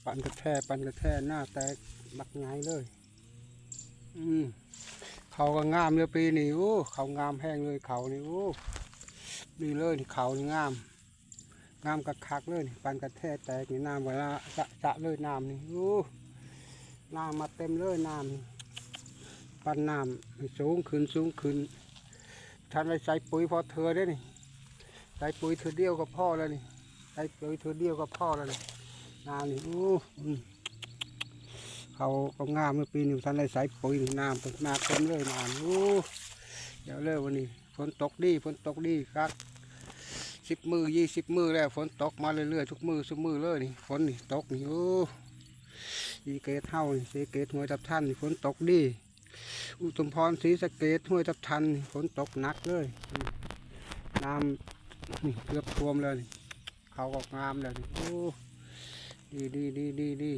ปั่นกระแทกหน้าแตกบักไงเลยเขาก็งามเลยปีนี้โอ้เขางามแห้งเลยเขานี่โอ้ดีเลยนี่เขานี่งามคักเลยนี่ปั่นกระแทกแตกนี่น้ำเวลาจะเลยน้ำนี่โอ้น้ำมาเต็มเลยน้ำปั่นน้ำสูงขึ้นท่านไปใส่ปุ๋ยพอเธอได้นี่ใส่ปุ๋ยเธอเดียวก็พ่อแล้วนี่ใส่ปุ๋ยเธอเดียวก็พ่อแล้วนี่น้ำนี่โอ้เขาก็งามเมื่อปีนี้ท่านได้ใส่ปุ๋ยน้ำเต็มเลยน้ำโอ้เดี๋ยวเลยวันนี้ฝนตกดีครับ10 มื้อ20 มื้อแล้วฝนตกมาเรื่อยๆทุกมื้อเลยนี่ฝนนี่ตกนี่โอ้สีเกตเท่านี่สีเกตห้วยทับทันนี่ฝนตกดีอุทุมพรศรีสะเกษห้วยทับทันนี่ฝนตกหนักเลยน้ำนี่เกือบท่วมเลยเขาก็งามแล้วนี่โอ้ดี